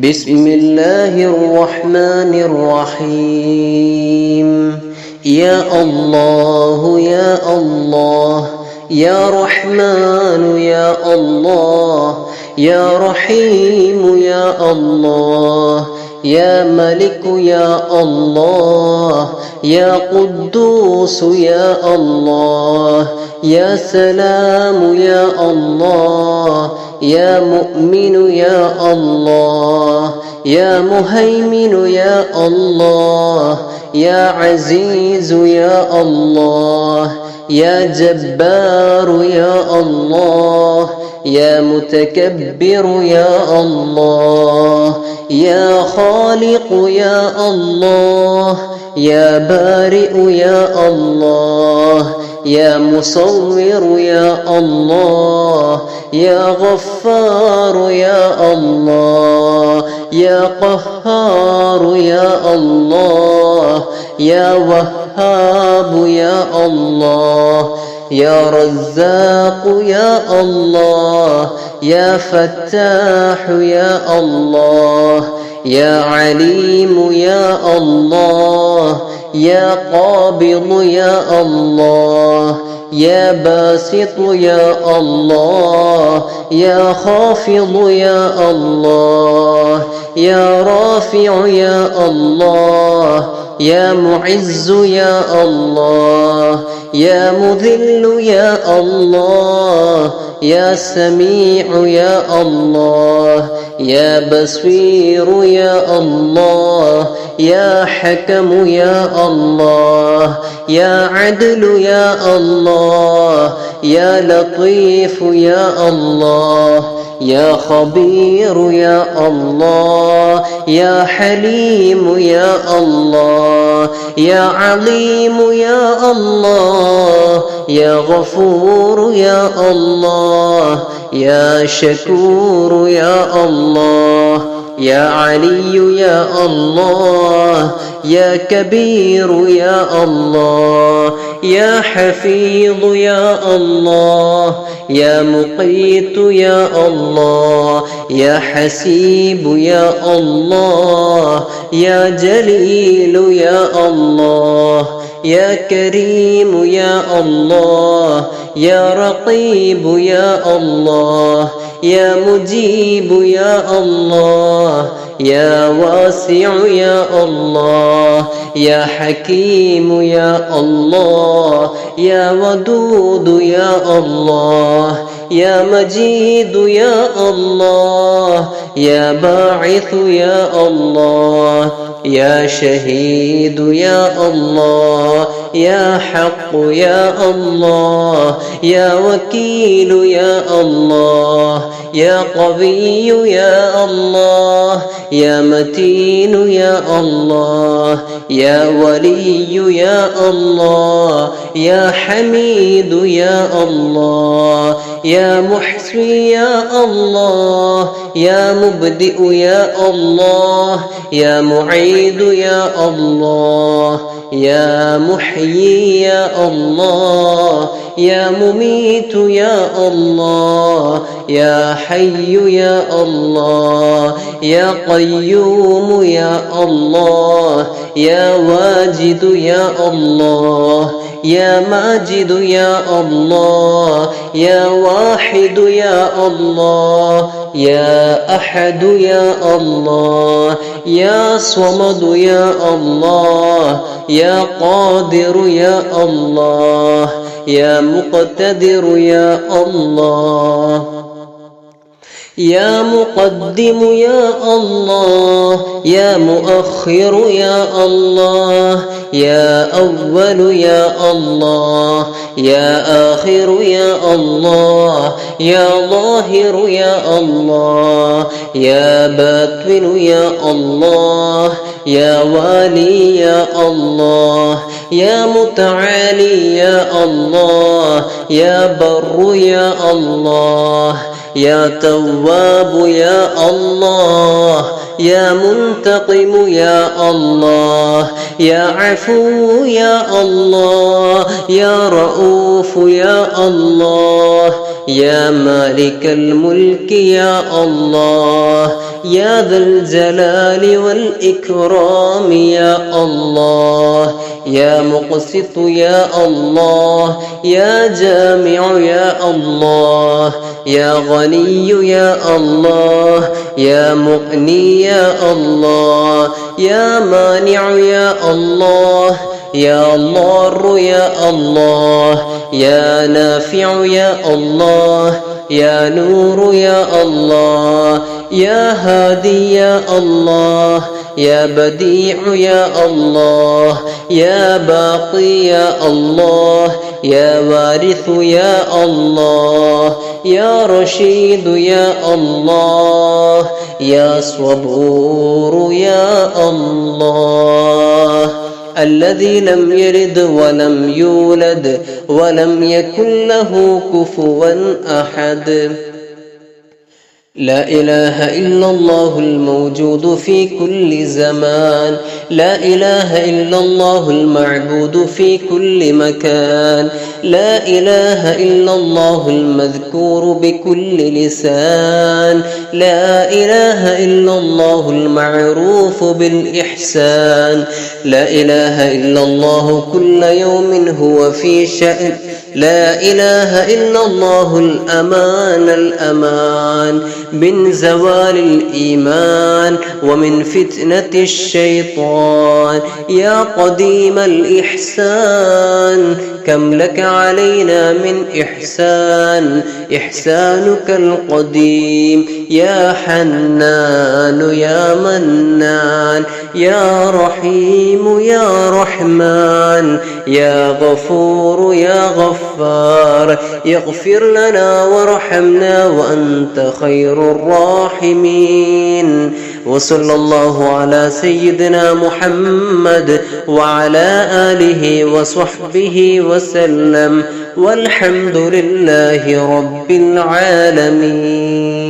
بسم الله الرحمن الرحيم. يا الله يا الله يا رحمن يا الله يا رحيم يا الله يا ملك يا الله يا قدوس يا الله يا سلام يا الله يا مؤمن يا الله يا مهيمن يا الله يا عزيز يا الله يا جبار يا الله يا متكبر يا الله يا خالق يا الله يا بارئ يا الله يا مصور يا الله يا غفار يا الله يا قهار يا الله يا وهاب يا الله يا رزاق يا الله يا فتاح يا الله يا عليم يا الله يا قابض يا الله يا باسط يا الله يا خافض يا الله يا رافع يا الله يا معز يا الله يا مذل يا الله يا سميع يا الله يا بصير يا الله يا حكم يا الله يا عدل يا الله يا لطيف يا الله يا خبير يا الله يا حليم يا الله يا عليم يا الله يا غفور يا الله يا شكور يا الله يا علي يا الله يا كبير يا الله يا حفيظ يا الله يا مقيت يا الله يا حسيب يا الله يا جليل يا الله يا كريم يا الله يا رقيب يا الله يا مجيب يا الله يا واسع يا الله يا حكيم يا الله يا ودود يا الله يا مجيد يا الله يا باعث يا الله يا شهيد يا الله يا حق يا الله يا وكيل يا الله يا قوي يا الله يا متين يا الله يا ولي يا الله يا حميد يا الله يا محصي يا الله يا مبدئ يا الله يا معيد يا الله يا محيي يا الله يا مميت يا الله يا حي يا الله يا قيوم يا الله يا واجد يا الله يا ماجد يا الله يا واحد يا الله يا أحد يا الله يا صمد يا الله يا قادر يا الله يا مقتدر يا الله يا مقدم يا الله يا مؤخر يا الله يا أول يا الله يا آخر يا الله يا ظاهر يا الله يا باطن يا الله يا والي يا الله يا متعالي يا الله يا بر يا الله يا تواب يا الله يا منتقم يا الله يا عفو يا الله يا رؤوف يا الله يا مالك الملك يا الله يا ذا الجلال والإكرام يا الله يا مقسط يا الله يا جامع يا الله يا غني يا الله يا مغني يا الله يا مانع يا الله يا ضار يا الله يا نافع يا الله يا نور يا الله يا هادي يا الله يا بديع يا الله يا باقي يا الله يا وارث يا الله يا رشيد يا الله يا صبور يا الله الذي لم يلد ولم يولد ولم يكن له كفوا أحد. لا إله إلا الله الموجود في كل زمان، لا إله إلا الله المعبود في كل مكان، لا إله إلا الله المذكور بكل لسان، لا إله إلا الله المعروف بالإحسان، لا إله إلا الله كل يوم هو في شأن، لا إله إلا الله الأمان من زوال الإيمان ومن فتنة الشيطان. يا قديم الإحسان كم لك علينا من إحسان، إحسانك القديم. يا حنان يا منان يا رحيم يا رحمن يا غفور يا غفار، يغفر لنا وارحمنا وأنت خير الراحمين. وصلى الله على سيدنا محمد وعلى آله وصحبه وسلم، والحمد لله رب العالمين.